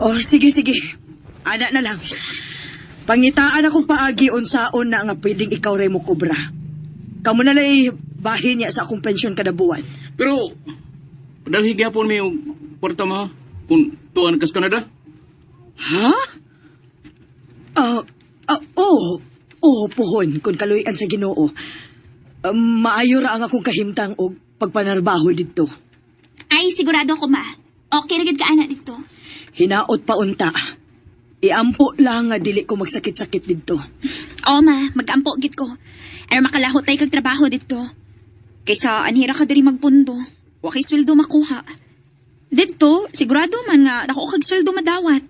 Oh, sige, sige. Ana na lang. Pangitaan akong paagi unsaon na nga pwedeng ikaw rin mo kubra. Kamu na lang bahin niya sa akong pensyon kada buwan. Pero, padang higyapon may yung kwarta mo, kung tuan kas Canada. Ha? Oo, puhon, kung kaluyan sa Ginoo. Maayo ra ang akong kahimtang og pagpanarbaho dito. Ay, sigurado ako, ma. Okay na gid ka anak dito. Hinaot pa unta. Iampo lang nga dili ko magsakit-sakit dito. Oo, ma. Mag-ampo gid ko. Ay makalahot tayo kag trabaho dito. Kaysa anhira ka diri magpundo. Wa kay sweldo makuha. Dito, sigurado man nga dako kag sweldo madawat.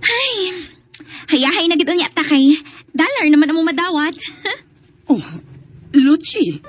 Ay, hayahay na gid unya ta kay dollar naman among madawat. Oh, Luchi.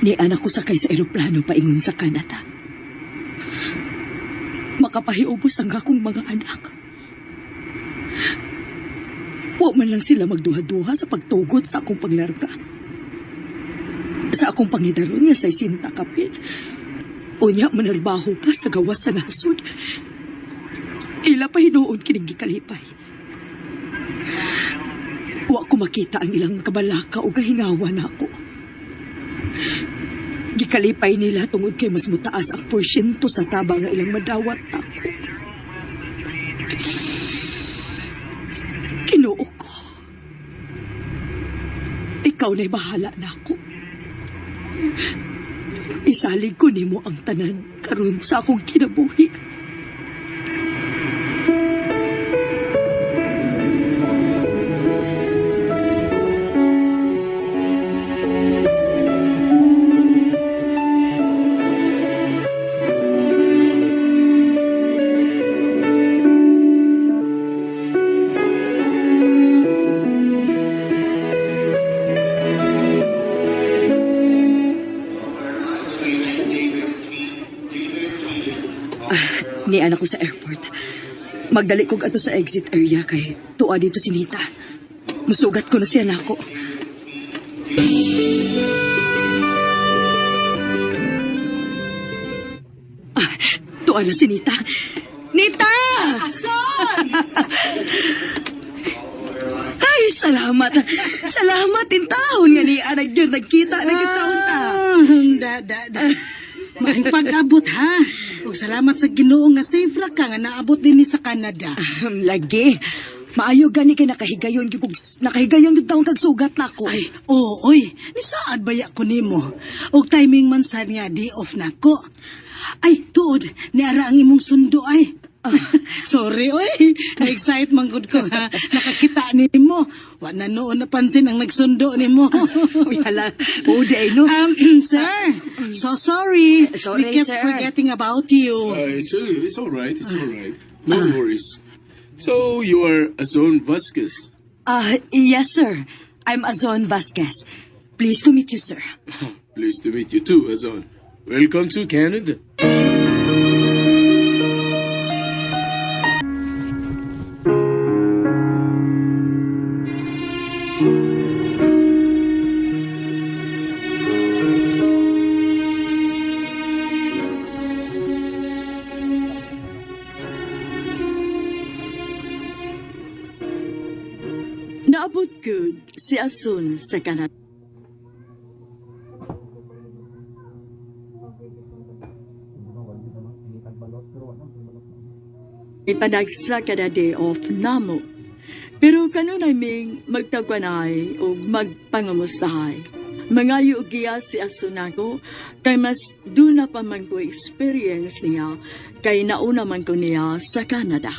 Ni anak ko sakay sa eroplano paingon sa Canada. Makapahiubos ang akong mga anak. Wa man lang sila magduha-duha sa pagtugod sa akong paglarga. Sa akong pangidaron nga sa isinta kapit. Unya manarbaho pa sa gawas sa nasod. Ila pa hinuon kining gikalipay. Wa ko makita ang ilang kabalaka o kahingawa na ako. Gikalipay nila tungod kay mas mutaas ang porsyento sa tabang nga ilang madawat ako. Kinuo ko. Ikaw na'y bahala na ako. Isalig ko nimo ang tanan karon sa akong kinabuhi. Ni anak ko sa airport. Magdali kog ato sa exit area kay tuwa dito si Nita. Musugat ko na siya nako. Tuwa na si Nita. Nita! Ason! Ay, salamat. Salamat in taon nga ni anak yun. Nagkita taon ta. Maing pag-abot ha. O salamat sa Ginoo nga safe ra ka nga naabot din ni sa Canada. Lagi. Maayo gani kay nakahigayon gyud taong kag sugat nako. Ay, oy, ni saad baya ko nimo. Og timing man sad nga di off nako. Ay, tuod, ni ara ang imong sundo ay. Sorry, oy. Na-excite man gud ko ha. Nakakita nimo. Wa na noon napansin ang nagsundo nimo. Hala, uday no. Sir, so sorry. Sorry, We kept sir. forgetting about you. It's all right. It's all right. No worries. So, you are Azon Vasquez. Yes sir. I'm Azon Vasquez. Pleased to meet you, sir. Pleased to meet you too, Azon. Welcome to Canada. Naabot good si Asun sa Canada. Ipanagsa kada day off namo. Pero kanunay ming magtagwanay o magpangamustahay. Mangayo giya si Asun ako kay mas duna pa man ko experience niya kay nauna man ko niya sa Canada.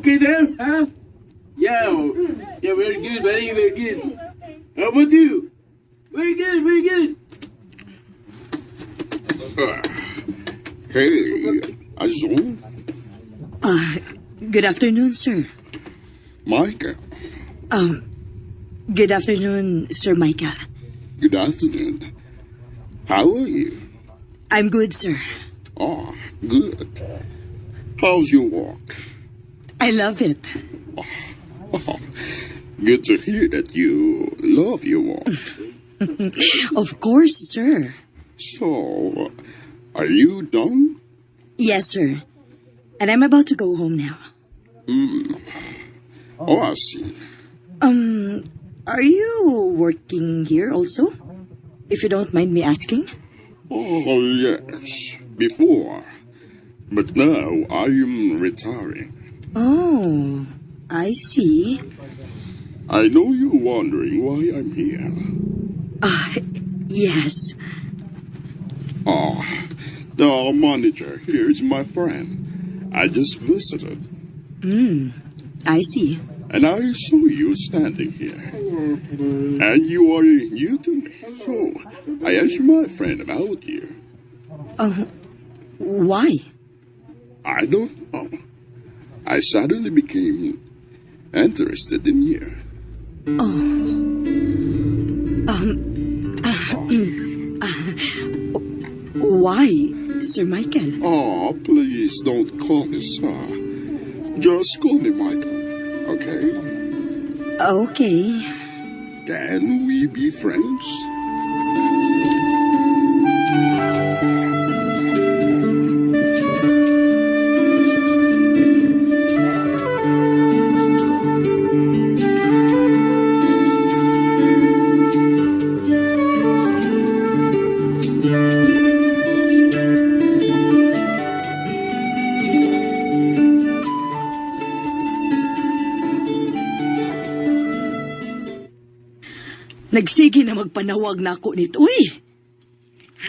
okay there, huh? Yeah, yeah, very good, buddy, very good. How about you? Very good, very good. Hey, Azon, Good afternoon, sir. Michael. Good afternoon, Sir Michael. Good afternoon. How are you? I'm good, sir. Oh, good. How's your walk? I love it. Oh, good to hear that you love your walk. Of course, sir. So, are you done? Yes, sir. And I'm about to go home now. Oh, I see. Are you working here also? If you don't mind me asking? Oh, yes. Before. But now I am retiring. Oh, I see. I know you're wondering why I'm here. Yes. Oh, the manager here is my friend. I just visited. I see. And I saw you standing here. And you are new to me. So I asked my friend about you. Why? I don't know. I suddenly became interested in you. Why, Sir Michael? Oh, please don't call me sir. Just call me Michael, okay? Okay. Can we be friends? Nagsige na magpanawag na ako nito. Uy!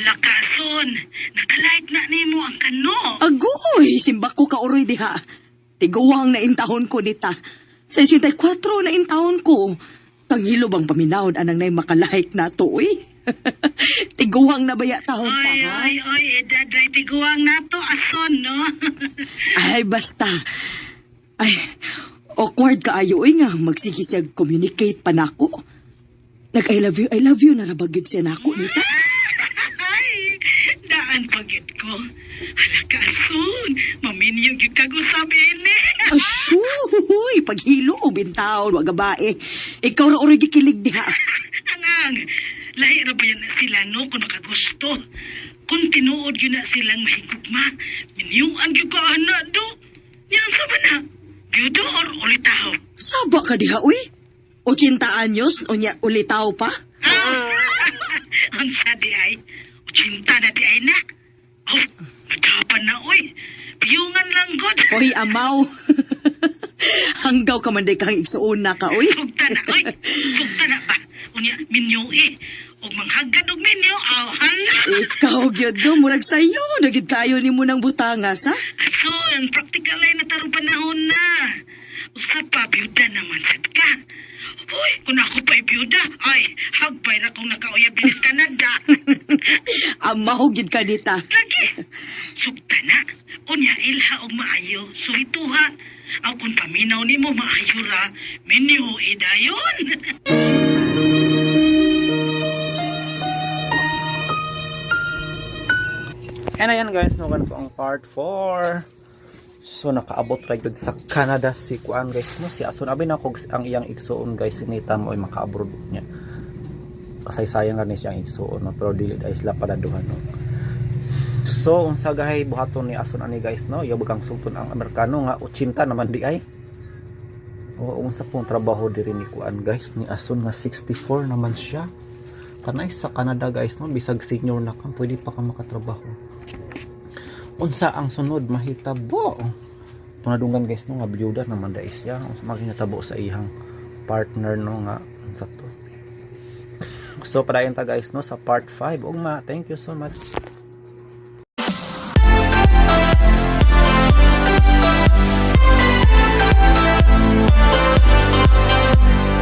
Lakason, nakalight na nimo ang kano. Agoy! Simba ko ka uroy diha. Tiguwang na intahon ko nita. 64 na intahon ko. Tangilo bang paminawad anang nay makalahik na to, uy? Tiguwang na baya tahon pa, ha? Daday tiguang nato ason, no? Ay, basta. Ay, awkward ka ayo, uy nga. Magsige siya communicate pa na ako. Nag-I love you na nabagid siya na ako nita. Ay, daan pagit ko. Halakason, maminyong yung kagusabihin ni. Asyuy! Paghilo o bintawon, wag bae. Ikaw ra oray gikilig diha. Angang, lahi ra ba yan na sila, no, kung nakagusto. Kung tinuod yun na silang mahigugma, minyuan yung kaana, do. Yan sa ba na? Biyudo or ulitaw? Saba ka diha, uy? 80 anyos, unya ulitaw pa? Ang sadi ay, 80 na di ay na. Oh, nagkapan na, oy. Piyungan lang, God. Uy, amaw. Hanggaw ka man day kang igsuon na ka, uy. Sugta na, oy. Sugta na ba? Unya, minyo eh. O manghagad og minyo, hala. Ikaw, gyud no, murag sayo. Nagid kayo ni mo ng butangas, ha? Aso, ang practical ay nataro panahon na. Usap pa, biyuda naman, sad ka. Uy, kung ako pa'y biyuda, ay, hagpay na kung nakauyab bilis Canada. Amaw, gyud ka nita. Lagi, sugta na. Unya, ilha og maayo, suhituha. Aw kung paminaw ni mo maayo ra, minyo idayon. And ayan guys, naman po ang part 4. So nakaabot kay gud sa Canada si Kuan guys mo. Si Ason abi na kog ang iyang igsuon guys sinita mo ay maka-abroad niya. Kasaysayan ra ni siyang igsuon no? Pero dili dai sila padaduhan no. So unsa gahay buhaton ni Ason ani guys no, iyo bagang sugton ang Amerikano nga 80 naman di ay. O unsa pong trabaho diri ni Kuan guys ni Ason nga 64 naman siya. Kanay sa Canada guys no, bisag senior na ka pwede pa ka makatrabaho. Unsa ang sunod mahitabo? Tunadungan guys no nga biyuda naman dai siya. Unsa maginatabo sa iyang partner no nga unsa to. So padayon ta guys no sa part 5. Ugma, thank you so much.